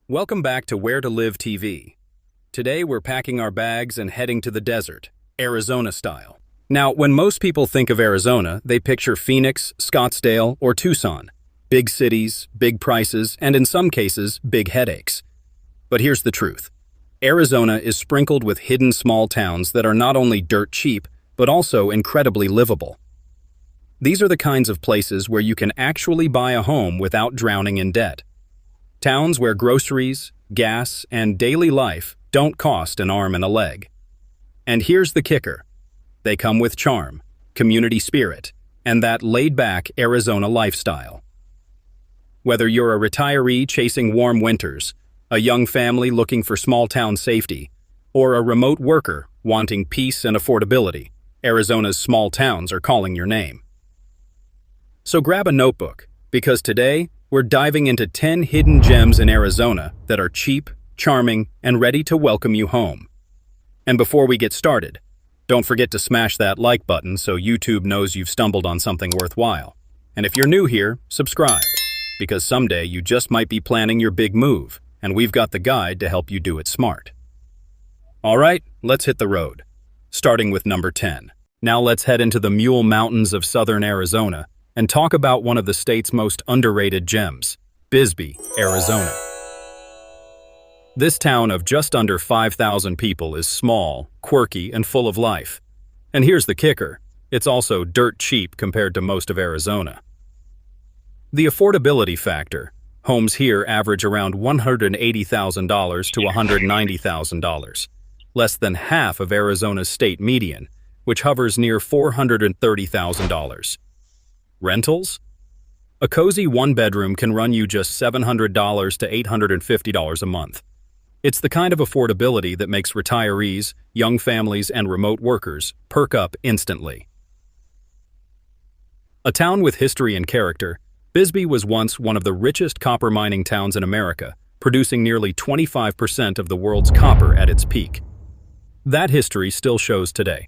Welcome back to Where to Live TV. Today we're packing our bags and heading to the desert, Arizona style. Now, when most people think of Arizona, they picture Phoenix, Scottsdale, or Tucson. Big cities, big prices, and in some cases, big headaches. But here's the truth. Arizona is sprinkled with hidden small towns that are not only dirt cheap, but also incredibly livable. These are the kinds of places where you can actually buy a home without drowning in debt. Towns where groceries, gas, and daily life don't cost an arm and a leg. And here's the kicker. They come with charm, community spirit, and that laid-back Arizona lifestyle. Whether you're a retiree chasing warm winters, a young family looking for small-town safety, or a remote worker wanting peace and affordability, Arizona's small towns are calling your name. So grab a notebook, because today, we're diving into 10 hidden gems in Arizona that are cheap, charming, and ready to welcome you home. And before we get started, don't forget to smash that like button so YouTube knows you've stumbled on something worthwhile. And if you're new here, subscribe, because someday you just might be planning your big move, and we've got the guide to help you do it smart. All right, let's hit the road. Starting with number 10. Now let's head into the Mule Mountains of southern Arizona and talk about one of the state's most underrated gems, Bisbee, Arizona. This town of just under 5,000 people is small, quirky, and full of life. And here's the kicker, it's also dirt cheap compared to most of Arizona. The affordability factor, homes here average around $180,000 to $190,000, less than half of Arizona's state median, which hovers near $430,000. Rentals? A cozy one-bedroom can run you just $700 to $850 a month. It's the kind of affordability that makes retirees, young families, and remote workers perk up instantly. A town with history and character, Bisbee was once one of the richest copper mining towns in America, producing nearly 25% of the world's copper at its peak. That history still shows today.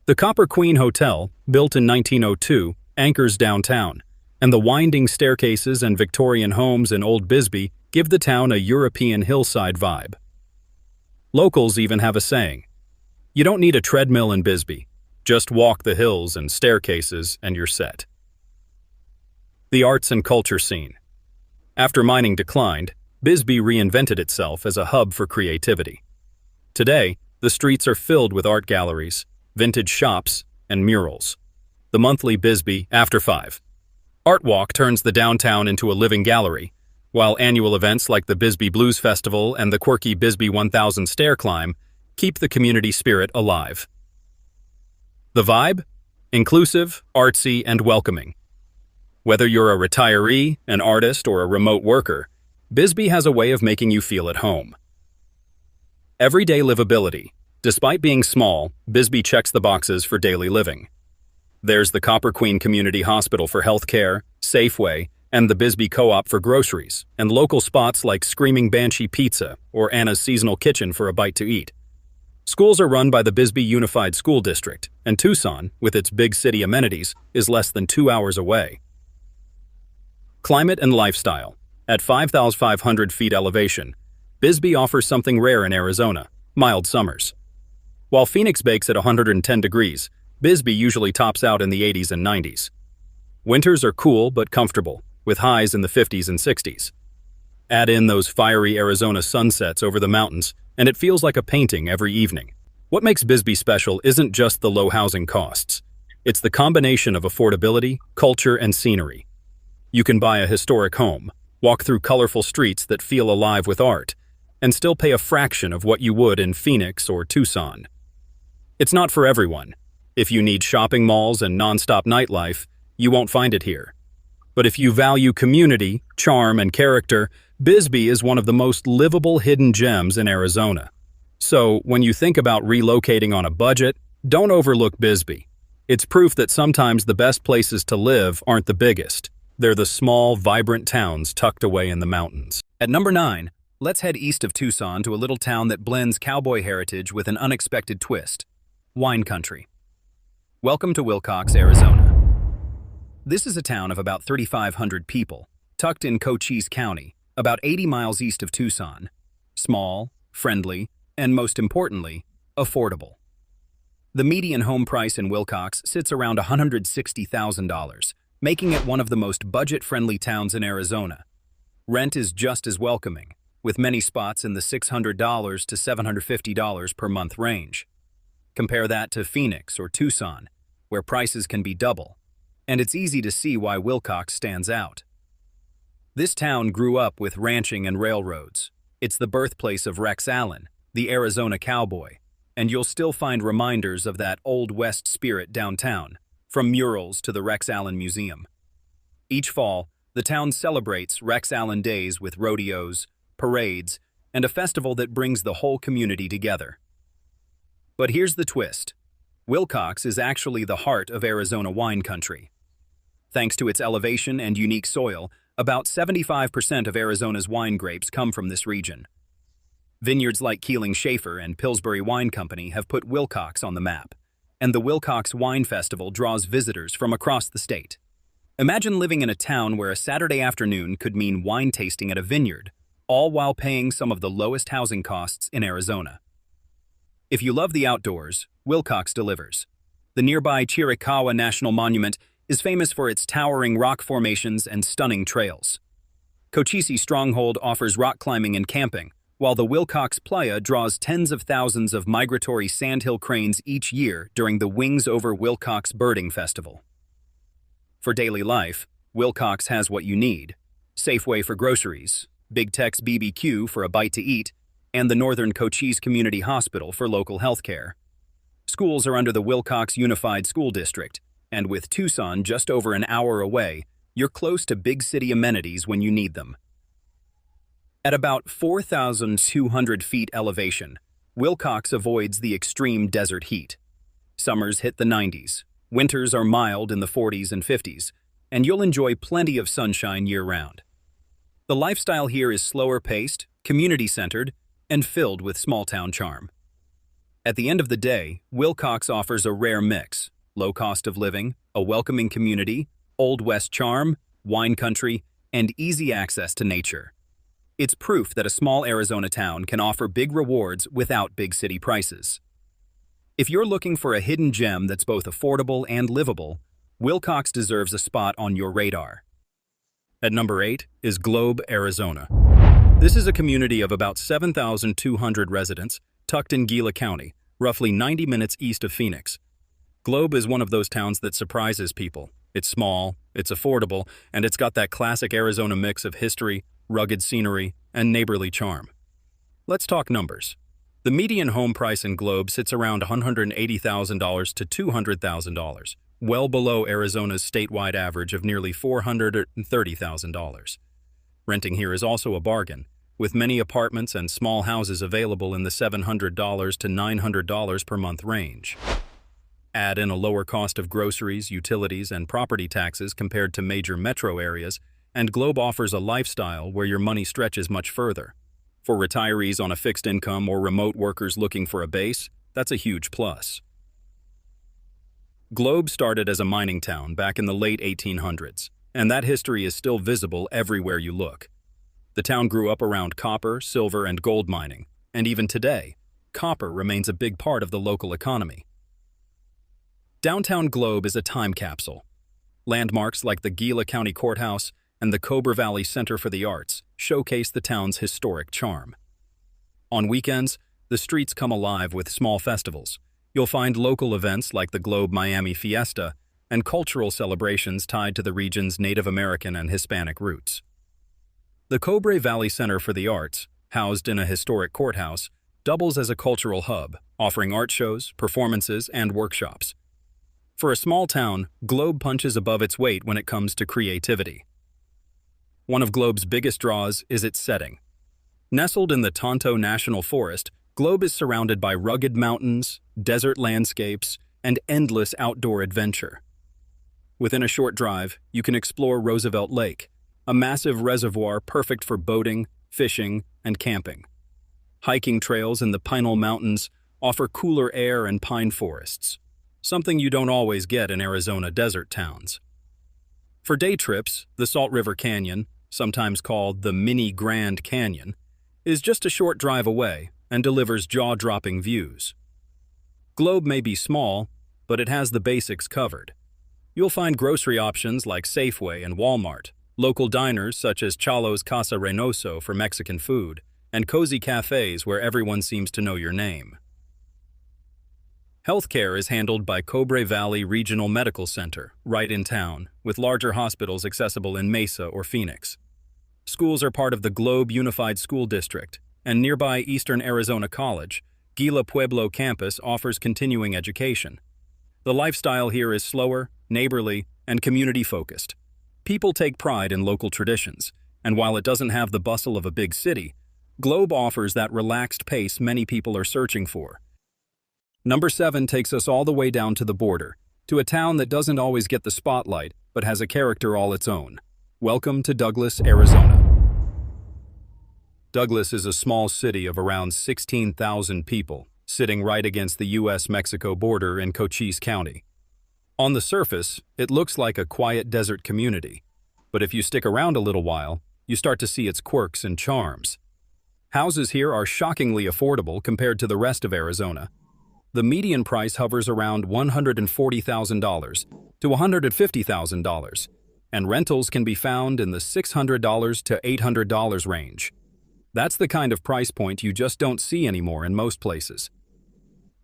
The Copper Queen Hotel, built in 1902, anchors downtown, and the winding staircases and Victorian homes in Old Bisbee give the town a European hillside vibe. Locals even have a saying, "You don't need a treadmill in Bisbee, just walk the hills and staircases and you're set." The arts and culture scene. After mining declined, Bisbee reinvented itself as a hub for creativity. Today, the streets are filled with art galleries, vintage shops, and murals. The monthly Bisbee After 5 Art Walk turns the downtown into a living gallery, while annual events like the Bisbee Blues Festival and the Quirky Bisbee 1000 Stair Climb keep the community spirit alive. The vibe? Inclusive, artsy, and welcoming. Whether you're a retiree, an artist, or a remote worker, Bisbee has a way of making you feel at home. Everyday livability. Despite being small, Bisbee checks the boxes for daily living. There's the Copper Queen Community Hospital for healthcare, Safeway, and the Bisbee Co-op for groceries, and local spots like Screaming Banshee Pizza or Anna's Seasonal Kitchen for a bite to eat. Schools are run by the Bisbee Unified School District, and Tucson, with its big city amenities, is less than 2 hours away. Climate and lifestyle. At 5,500 feet elevation, Bisbee offers something rare in Arizona, mild summers. While Phoenix bakes at 110 degrees, Bisbee usually tops out in the 80s and 90s. Winters are cool but comfortable, with highs in the 50s and 60s. Add in those fiery Arizona sunsets over the mountains, and it feels like a painting every evening. What makes Bisbee special isn't just the low housing costs. It's the combination of affordability, culture, and scenery. You can buy a historic home, walk through colorful streets that feel alive with art, and still pay a fraction of what you would in Phoenix or Tucson. It's not for everyone. If you need shopping malls and non-stop nightlife, you won't find it here. But if you value community, charm, and character, Bisbee is one of the most livable hidden gems in Arizona. So, when you think about relocating on a budget, don't overlook Bisbee. It's proof that sometimes the best places to live aren't the biggest. They're the small, vibrant towns tucked away in the mountains. At number 9, let's head east of Tucson to a little town that blends cowboy heritage with an unexpected twist: wine country. Welcome to Willcox, Arizona. This is a town of about 3,500 people, tucked in Cochise County, about 80 miles east of Tucson. Small, friendly, and most importantly, affordable. The median home price in Willcox sits around $160,000, making it one of the most budget-friendly towns in Arizona. Rent is just as welcoming, with many spots in the $600 to $750 per month range. Compare that to Phoenix or Tucson, where prices can be double, and it's easy to see why Willcox stands out. This town grew up with ranching and railroads. It's the birthplace of Rex Allen, the Arizona cowboy, and you'll still find reminders of that Old West spirit downtown, from murals to the Rex Allen Museum. Each fall, the town celebrates Rex Allen Days with rodeos, parades, and a festival that brings the whole community together. But here's the twist. Willcox is actually the heart of Arizona wine country. Thanks to its elevation and unique soil, about 75% of Arizona's wine grapes come from this region. Vineyards like Keeling Schaefer and Pillsbury Wine Company have put Willcox on the map, and the Willcox Wine Festival draws visitors from across the state. Imagine living in a town where a Saturday afternoon could mean wine tasting at a vineyard, all while paying some of the lowest housing costs in Arizona. If you love the outdoors, Willcox delivers. The nearby Chiricahua National Monument is famous for its towering rock formations and stunning trails. Cochise Stronghold offers rock climbing and camping, while the Willcox Playa draws tens of thousands of migratory sandhill cranes each year during the Wings Over Willcox Birding Festival. For daily life, Willcox has what you need: Safeway for groceries, Big Tex BBQ for a bite to eat, and the Northern Cochise Community Hospital for local health care. Schools are under the Willcox Unified School District, and with Tucson just over an hour away, you're close to big city amenities when you need them. At about 4,200 feet elevation, Willcox avoids the extreme desert heat. Summers hit the 90s, winters are mild in the 40s and 50s, and you'll enjoy plenty of sunshine year-round. The lifestyle here is slower-paced, community-centered, and filled with small-town charm. At the end of the day, Willcox offers a rare mix: low cost of living, a welcoming community, Old West charm, wine country, and easy access to nature. It's proof that a small Arizona town can offer big rewards without big city prices. If you're looking for a hidden gem that's both affordable and livable, Willcox deserves a spot on your radar. At number 8 is Globe, Arizona. This is a community of about 7,200 residents, tucked in Gila County, roughly 90 minutes east of Phoenix. Globe is one of those towns that surprises people. It's small, it's affordable, and it's got that classic Arizona mix of history, rugged scenery, and neighborly charm. Let's talk numbers. The median home price in Globe sits around $180,000 to $200,000, well below Arizona's statewide average of nearly $430,000. Renting here is also a bargain, with many apartments and small houses available in the $700 to $900 per month range. Add in a lower cost of groceries, utilities, and property taxes compared to major metro areas, and Globe offers a lifestyle where your money stretches much further. For retirees on a fixed income or remote workers looking for a base, that's a huge plus. Globe started as a mining town back in the late 1800s, and that history is still visible everywhere you look. The town grew up around copper, silver, and gold mining, and even today, copper remains a big part of the local economy. Downtown Globe is a time capsule. Landmarks like the Gila County Courthouse and the Cobra Valley Center for the Arts showcase the town's historic charm. On weekends, the streets come alive with small festivals. You'll find local events like the Globe Miami Fiesta and cultural celebrations tied to the region's Native American and Hispanic roots. The Cobra Valley Center for the Arts, housed in a historic courthouse, doubles as a cultural hub, offering art shows, performances, and workshops. For a small town, Globe punches above its weight when it comes to creativity. One of Globe's biggest draws is its setting. Nestled in the Tonto National Forest, Globe is surrounded by rugged mountains, desert landscapes, and endless outdoor adventure. Within a short drive, you can explore Roosevelt Lake, a massive reservoir perfect for boating, fishing, and camping. Hiking trails in the Pinal Mountains offer cooler air and pine forests, something you don't always get in Arizona desert towns. For day trips, the Salt River Canyon, sometimes called the Mini Grand Canyon, is just a short drive away and delivers jaw-dropping views. Globe may be small, but it has the basics covered. You'll find grocery options like Safeway and Walmart, local diners such as Chalo's Casa Reynoso for Mexican food, and cozy cafes where everyone seems to know your name. Healthcare is handled by Cobre Valley Regional Medical Center, right in town, with larger hospitals accessible in Mesa or Phoenix. Schools are part of the Globe Unified School District, and nearby Eastern Arizona College, Gila Pueblo campus offers continuing education. The lifestyle here is slower, neighborly, and community-focused. People take pride in local traditions, and while it doesn't have the bustle of a big city, Globe offers that relaxed pace many people are searching for. Number 7 takes us all the way down to the border, to a town that doesn't always get the spotlight, but has a character all its own. Welcome to Douglas, Arizona. Douglas is a small city of around 16,000 people, sitting right against the U.S.-Mexico border in Cochise County. On the surface, it looks like a quiet desert community, but if you stick around a little while, you start to see its quirks and charms. Houses here are shockingly affordable compared to the rest of Arizona. The median price hovers around $140,000 to $150,000, and rentals can be found in the $600 to $800 range. That's the kind of price point you just don't see anymore in most places.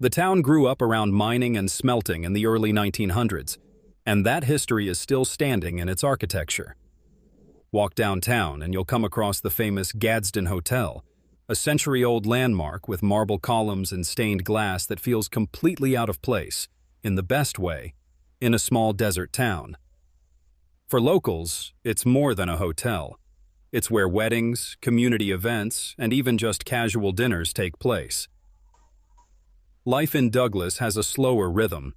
The town grew up around mining and smelting in the early 1900s, and that history is still standing in its architecture. Walk downtown and you'll come across the famous Gadsden Hotel, a century-old landmark with marble columns and stained glass that feels completely out of place, in the best way, in a small desert town. For locals, it's more than a hotel. It's where weddings, community events, and even just casual dinners take place. Life in Douglas has a slower rhythm.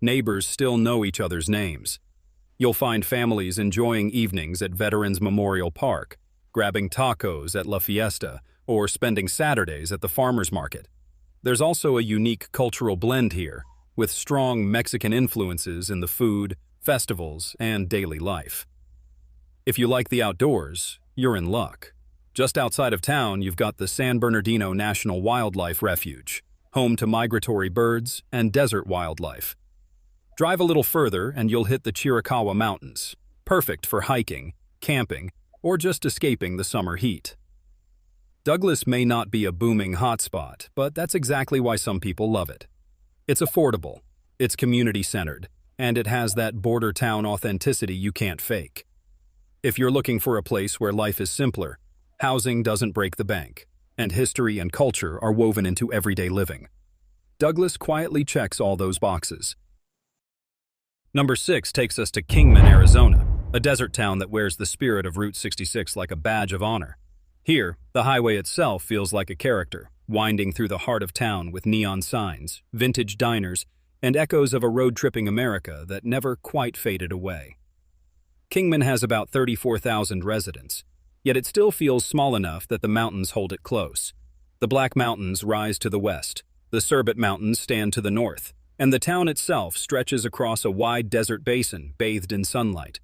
Neighbors still know each other's names. You'll find families enjoying evenings at Veterans Memorial Park, grabbing tacos at La Fiesta, or spending Saturdays at the farmers market. There's also a unique cultural blend here, with strong Mexican influences in the food, festivals, and daily life. If you like the outdoors, you're in luck. Just outside of town, you've got the San Bernardino National Wildlife Refuge, home to migratory birds and desert wildlife. Drive a little further and you'll hit the Chiricahua Mountains, perfect for hiking, camping, or just escaping the summer heat. Douglas may not be a booming hotspot, but that's exactly why some people love it. It's affordable, it's community-centered, and it has that border town authenticity you can't fake. If you're looking for a place where life is simpler, housing doesn't break the bank, and history and culture are woven into everyday living, Douglas quietly checks all those boxes. Number 6 takes us to Kingman, Arizona, a desert town that wears the spirit of Route 66 like a badge of honor. Here, the highway itself feels like a character, winding through the heart of town with neon signs, vintage diners, and echoes of a road-tripping America that never quite faded away. Kingman has about 34,000 residents, yet it still feels small enough that the mountains hold it close. The Black Mountains rise to the west, the Surbit Mountains stand to the north, and the town itself stretches across a wide desert basin bathed in sunlight.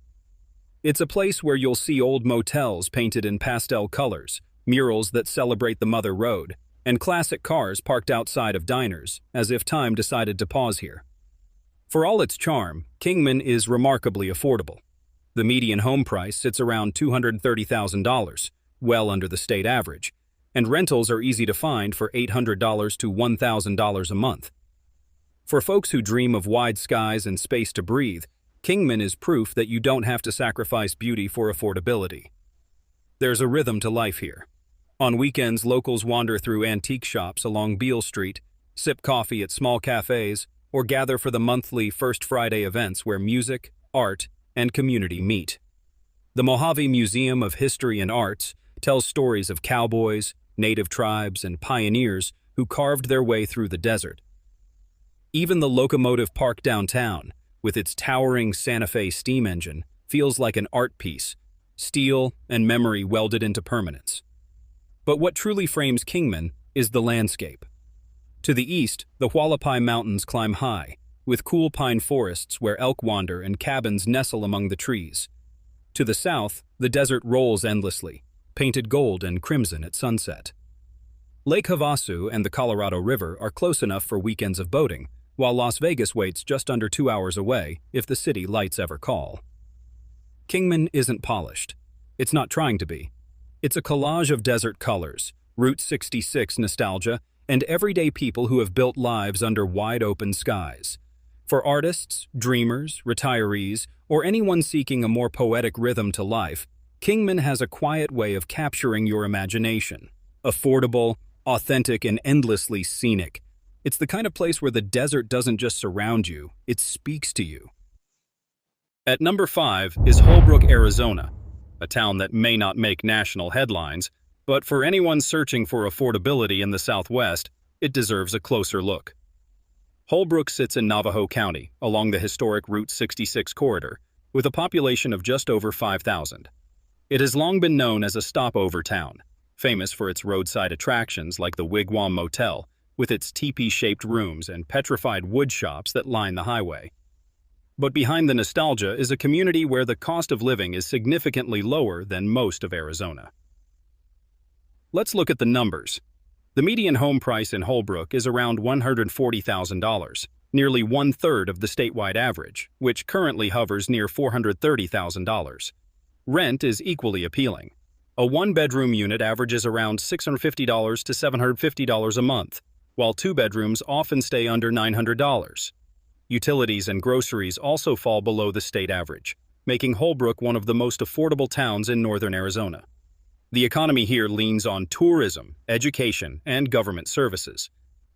It's a place where you'll see old motels painted in pastel colors, murals that celebrate the Mother Road, and classic cars parked outside of diners, as if time decided to pause here. For all its charm, Kingman is remarkably affordable. The median home price sits around $230,000, well under the state average, and rentals are easy to find for $800 to $1,000 a month. For folks who dream of wide skies and space to breathe, Kingman is proof that you don't have to sacrifice beauty for affordability. There's a rhythm to life here. On weekends, locals wander through antique shops along Beale Street, sip coffee at small cafes, or gather for the monthly First Friday events where music, art, and community meet. The Mojave Museum of History and Arts tells stories of cowboys, native tribes, and pioneers who carved their way through the desert. Even the locomotive park downtown, with its towering Santa Fe steam engine, feels like an art piece, steel and memory welded into permanence. But what truly frames Kingman is the landscape. To the east, the Hualapai Mountains climb high, with cool pine forests where elk wander and cabins nestle among the trees. To the south, the desert rolls endlessly, painted gold and crimson at sunset. Lake Havasu and the Colorado River are close enough for weekends of boating, while Las Vegas waits just under 2 hours away if the city lights ever call. Kingman isn't polished. It's not trying to be. It's a collage of desert colors, Route 66 nostalgia, and everyday people who have built lives under wide-open skies. For artists, dreamers, retirees, or anyone seeking a more poetic rhythm to life, Kingman has a quiet way of capturing your imagination. Affordable, authentic, and endlessly scenic. It's the kind of place where the desert doesn't just surround you, it speaks to you. At number 5 is Holbrook, Arizona, a town that may not make national headlines, but for anyone searching for affordability in the Southwest, it deserves a closer look. Holbrook sits in Navajo County, along the historic Route 66 corridor, with a population of just over 5,000. It has long been known as a stopover town, famous for its roadside attractions like the Wigwam Motel, with its teepee-shaped rooms and petrified wood shops that line the highway. But behind the nostalgia is a community where the cost of living is significantly lower than most of Arizona. Let's look at the numbers. The median home price in Holbrook is around $140,000, nearly one-third of the statewide average, which currently hovers near $430,000. Rent is equally appealing. A one-bedroom unit averages around $650 to $750 a month, while two bedrooms often stay under $900. Utilities and groceries also fall below the state average, making Holbrook one of the most affordable towns in northern Arizona. The economy here leans on tourism, education, and government services.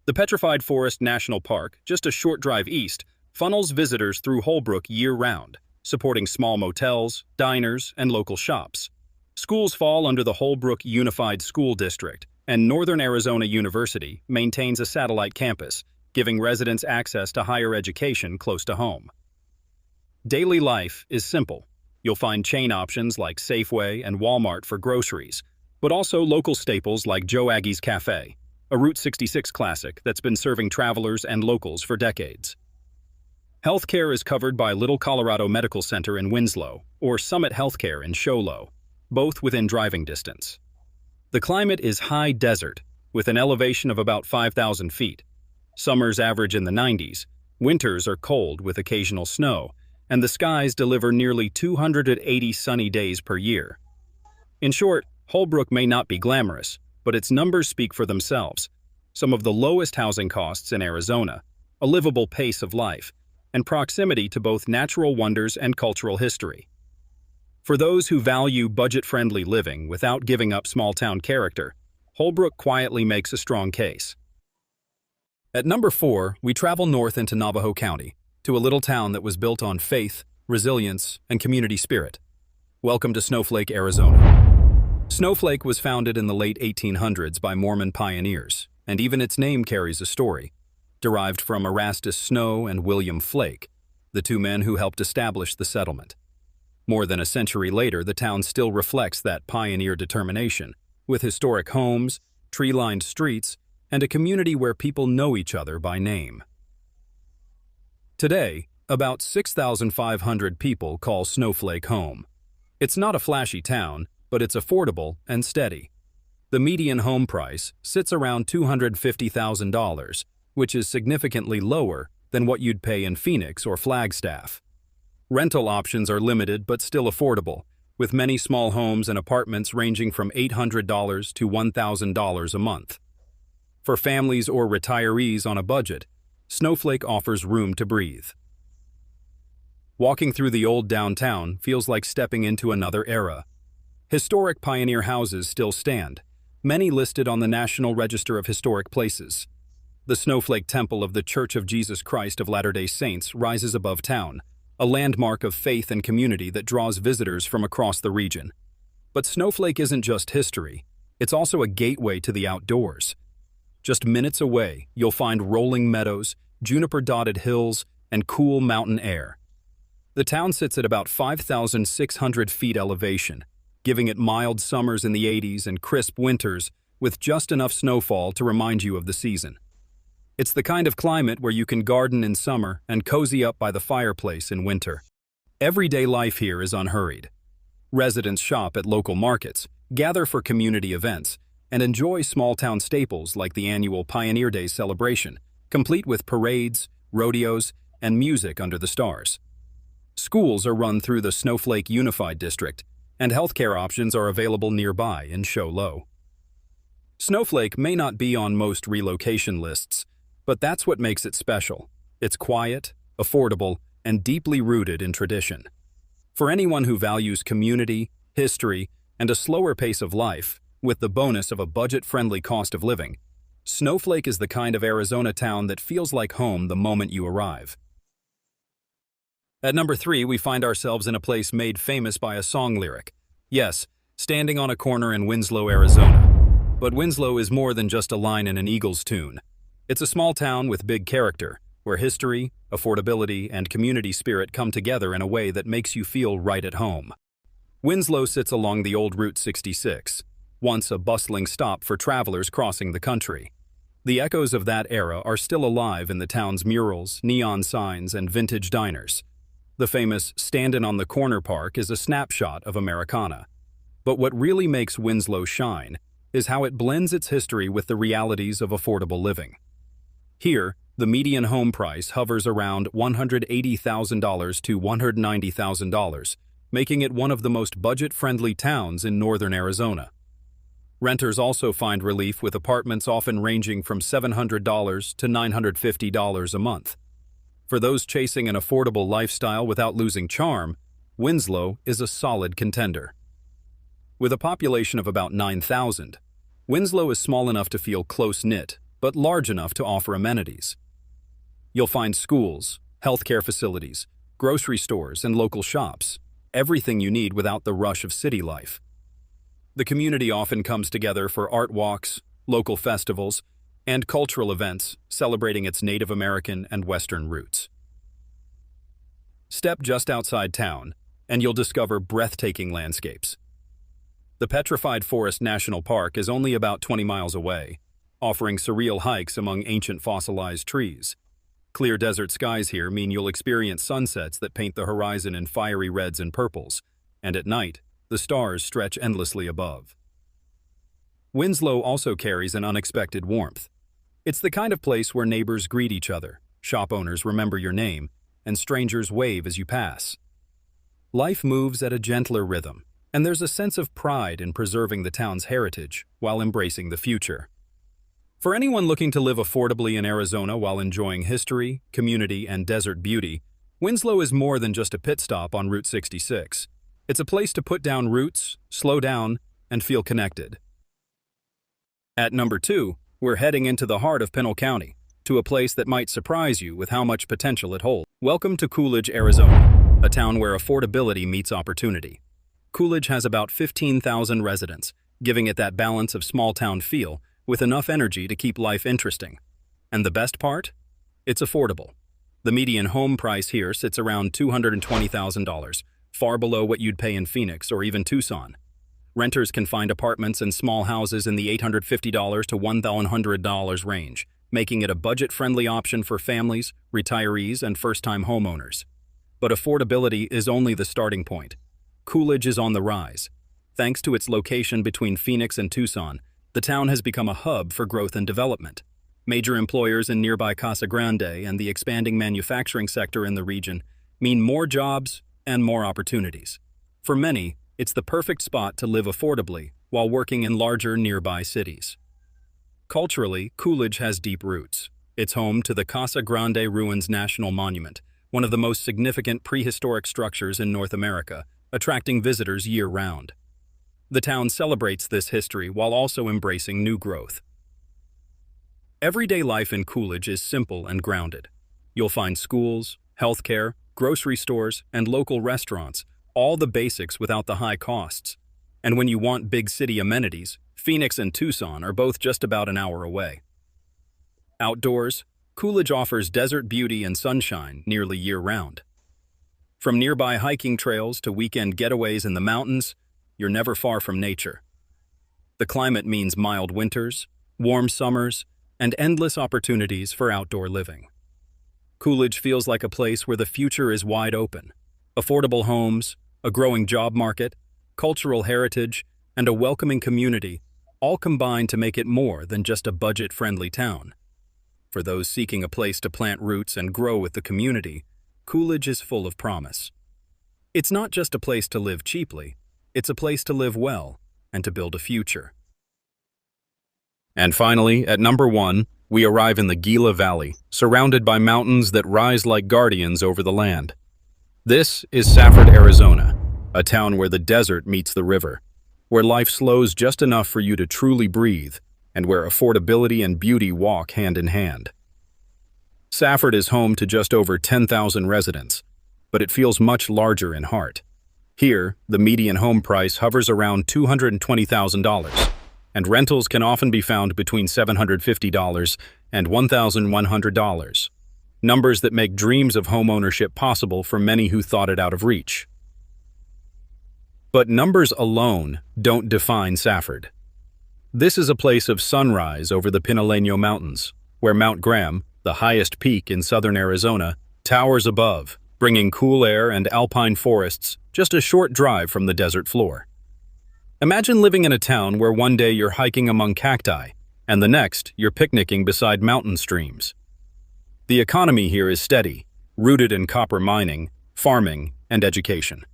The Petrified Forest National Park, just a short drive east, funnels visitors through Holbrook year-round, supporting small motels, diners, and local shops. Schools fall under the Holbrook Unified School District, and Northern Arizona University maintains a satellite campus, giving residents access to higher education close to home. Daily life is simple. You'll find chain options like Safeway and Walmart for groceries, but also local staples like Joe Aggie's Cafe, a Route 66 classic that's been serving travelers and locals for decades. Healthcare is covered by Little Colorado Medical Center in Winslow or Summit Healthcare in Show Low, both within driving distance. The climate is high desert, with an elevation of about 5,000 feet. Summers average in the 90s, winters are cold with occasional snow, and the skies deliver nearly 280 sunny days per year. In short, Holbrook may not be glamorous, but its numbers speak for themselves. Some of the lowest housing costs in Arizona, a livable pace of life, and proximity to both natural wonders and cultural history. For those who value budget-friendly living without giving up small-town character, Holbrook quietly makes a strong case. At number 4, we travel north into Navajo County, to a little town that was built on faith, resilience, and community spirit. Welcome to Snowflake, Arizona. Snowflake was founded in the late 1800s by Mormon pioneers, and even its name carries a story, derived from Erastus Snow and William Flake, the two men who helped establish the settlement. More than a century later, the town still reflects that pioneer determination, with historic homes, tree-lined streets, and a community where people know each other by name. Today, about 6,500 people call Snowflake home. It's not a flashy town, but it's affordable and steady. The median home price sits around $250,000, which is significantly lower than what you'd pay in Phoenix or Flagstaff. Rental options are limited but still affordable, with many small homes and apartments ranging from $800 to $1,000 a month. For families or retirees on a budget, Snowflake offers room to breathe. Walking through the old downtown feels like stepping into another era. Historic pioneer houses still stand, many listed on the National Register of Historic Places. The Snowflake Temple of the Church of Jesus Christ of Latter-day Saints rises above town, a landmark of faith and community that draws visitors from across the region. But Snowflake isn't just history, it's also a gateway to the outdoors. Just minutes away, you'll find rolling meadows, juniper-dotted hills, and cool mountain air. The town sits at about 5,600 feet elevation, giving it mild summers in the 80s and crisp winters with just enough snowfall to remind you of the season. It's the kind of climate where you can garden in summer and cozy up by the fireplace in winter. Everyday life here is unhurried. Residents shop at local markets, gather for community events, and enjoy small-town staples like the annual Pioneer Day celebration, complete with parades, rodeos, and music under the stars. Schools are run through the Snowflake Unified District, and healthcare options are available nearby in Show Low. Snowflake may not be on most relocation lists, but that's what makes it special. It's quiet, affordable, and deeply rooted in tradition. For anyone who values community, history, and a slower pace of life, with the bonus of a budget-friendly cost of living, Snowflake is the kind of Arizona town that feels like home the moment you arrive. At number 3, we find ourselves in a place made famous by a song lyric. Yes, standing on a corner in Winslow, Arizona. But Winslow is more than just a line in an Eagles tune. It's a small town with big character, where history, affordability, and community spirit come together in a way that makes you feel right at home. Winslow sits along the old Route 66, once a bustling stop for travelers crossing the country. The echoes of that era are still alive in the town's murals, neon signs, and vintage diners. The famous Standin' on the Corner Park is a snapshot of Americana. But what really makes Winslow shine is how it blends its history with the realities of affordable living. Here, the median home price hovers around $180,000 to $190,000, making it one of the most budget-friendly towns in northern Arizona. Renters also find relief with apartments often ranging from $700 to $950 a month. For those chasing an affordable lifestyle without losing charm, Winslow is a solid contender. With a population of about 9,000, Winslow is small enough to feel close-knit, but large enough to offer amenities. You'll find schools, healthcare facilities, grocery stores, and local shops, everything you need without the rush of city life. The community often comes together for art walks, local festivals, and cultural events celebrating its Native American and Western roots. Step just outside town, and you'll discover breathtaking landscapes. The Petrified Forest National Park is only about 20 miles away, offering surreal hikes among ancient fossilized trees. Clear desert skies here mean you'll experience sunsets that paint the horizon in fiery reds and purples, and at night, the stars stretch endlessly above. Winslow also carries an unexpected warmth. It's the kind of place where neighbors greet each other, shop owners remember your name, and strangers wave as you pass. Life moves at a gentler rhythm, and there's a sense of pride in preserving the town's heritage while embracing the future. For anyone looking to live affordably in Arizona while enjoying history, community, and desert beauty, Winslow is more than just a pit stop on Route 66. It's a place to put down roots, slow down, and feel connected. At number 2, we're heading into the heart of Pinal County, to a place that might surprise you with how much potential it holds. Welcome to Coolidge, Arizona, a town where affordability meets opportunity. Coolidge has about 15,000 residents, giving it that balance of small-town feel with enough energy to keep life interesting. And the best part? It's affordable. The median home price here sits around $220,000, far below what you'd pay in Phoenix or even Tucson. Renters can find apartments and small houses in the $850 to $1,100 range, making it a budget-friendly option for families, retirees, and first-time homeowners. But affordability is only the starting point. Coolidge is on the rise. Thanks to its location between Phoenix and Tucson, the town has become a hub for growth and development. Major employers in nearby Casa Grande and the expanding manufacturing sector in the region mean more jobs and more opportunities. For many, it's the perfect spot to live affordably while working in larger nearby cities. Culturally, Coolidge has deep roots. It's home to the Casa Grande Ruins National Monument, one of the most significant prehistoric structures in North America, attracting visitors year-round. The town celebrates this history while also embracing new growth. Everyday life in Coolidge is simple and grounded. You'll find schools, healthcare, grocery stores, and local restaurants, all the basics without the high costs. And when you want big city amenities, Phoenix and Tucson are both just about an hour away. Outdoors, Coolidge offers desert beauty and sunshine nearly year-round. From nearby hiking trails to weekend getaways in the mountains, you're never far from nature. The climate means mild winters, warm summers, and endless opportunities for outdoor living. Coolidge feels like a place where the future is wide open. Affordable homes, a growing job market, cultural heritage, and a welcoming community all combine to make it more than just a budget-friendly town. For those seeking a place to plant roots and grow with the community, Coolidge is full of promise. It's not just a place to live cheaply, it's a place to live well and to build a future. And finally, at number 1, we arrive in the Gila Valley, surrounded by mountains that rise like guardians over the land. This is Safford, Arizona, a town where the desert meets the river, where life slows just enough for you to truly breathe, and where affordability and beauty walk hand in hand. Safford is home to just over 10,000 residents, but it feels much larger in heart. Here, the median home price hovers around $220,000, and rentals can often be found between $750 and $1,100, numbers that make dreams of home ownership possible for many who thought it out of reach. But numbers alone don't define Safford. This is a place of sunrise over the Pinaleño Mountains, where Mount Graham, the highest peak in southern Arizona, towers above, bringing cool air and alpine forests just a short drive from the desert floor. Imagine living in a town where one day you're hiking among cacti, and the next you're picnicking beside mountain streams. The economy here is steady, rooted in copper mining, farming, and education.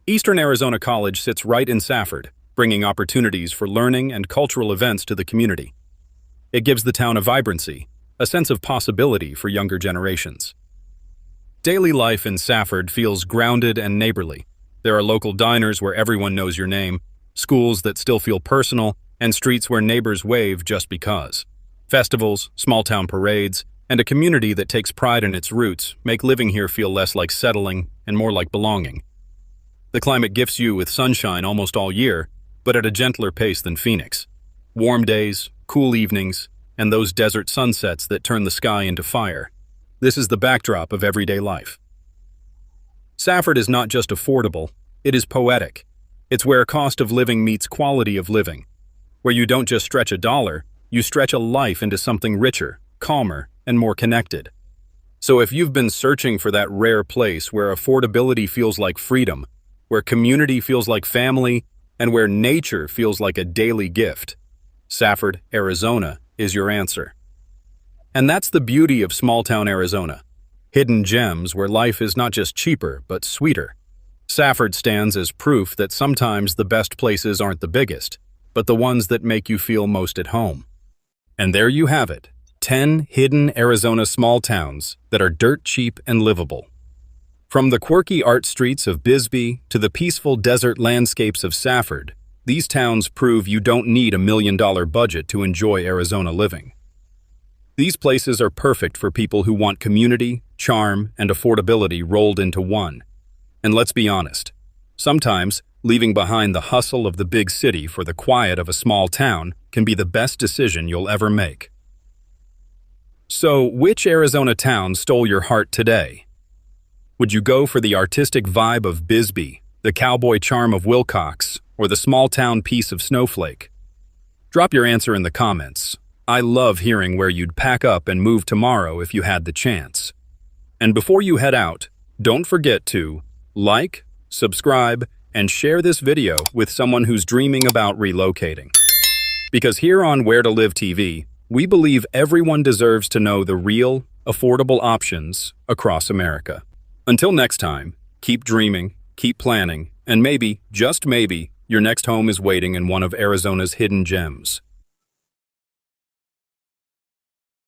Eastern Arizona College sits right in Safford, bringing opportunities for learning and cultural events to the community. It gives the town a vibrancy, a sense of possibility for younger generations. Daily life in Safford feels grounded and neighborly. There are local diners where everyone knows your name, schools that still feel personal, and streets where neighbors wave just because. Festivals, small-town parades, and a community that takes pride in its roots make living here feel less like settling and more like belonging. The climate gifts you with sunshine almost all year, but at a gentler pace than Phoenix. Warm days, cool evenings, and those desert sunsets that turn the sky into fire. This is the backdrop of everyday life. Safford is not just affordable, it is poetic. It's where cost of living meets quality of living. Where you don't just stretch a dollar, you stretch a life into something richer, calmer, and more connected. So if you've been searching for that rare place where affordability feels like freedom, where community feels like family, and where nature feels like a daily gift, Safford, Arizona is your answer. And that's the beauty of small-town Arizona. Hidden gems where life is not just cheaper, but sweeter. Safford stands as proof that sometimes the best places aren't the biggest, but the ones that make you feel most at home. And there you have it, 10 hidden Arizona small towns that are dirt cheap and livable. From the quirky art streets of Bisbee to the peaceful desert landscapes of Safford, these towns prove you don't need $1 million budget to enjoy Arizona living. These places are perfect for people who want community, charm, and affordability rolled into one. And let's be honest, sometimes leaving behind the hustle of the big city for the quiet of a small town can be the best decision you'll ever make. So, which Arizona town stole your heart today? Would you go for the artistic vibe of Bisbee, the cowboy charm of Willcox, or the small-town peace of Snowflake? Drop your answer in the comments. I love hearing where you'd pack up and move tomorrow if you had the chance. And before you head out, don't forget to like, subscribe, and share this video with someone who's dreaming about relocating. Because here on Where to Live TV, we believe everyone deserves to know the real, affordable options across America. Until next time, keep dreaming, keep planning, and maybe, just maybe, your next home is waiting in one of Arizona's hidden gems.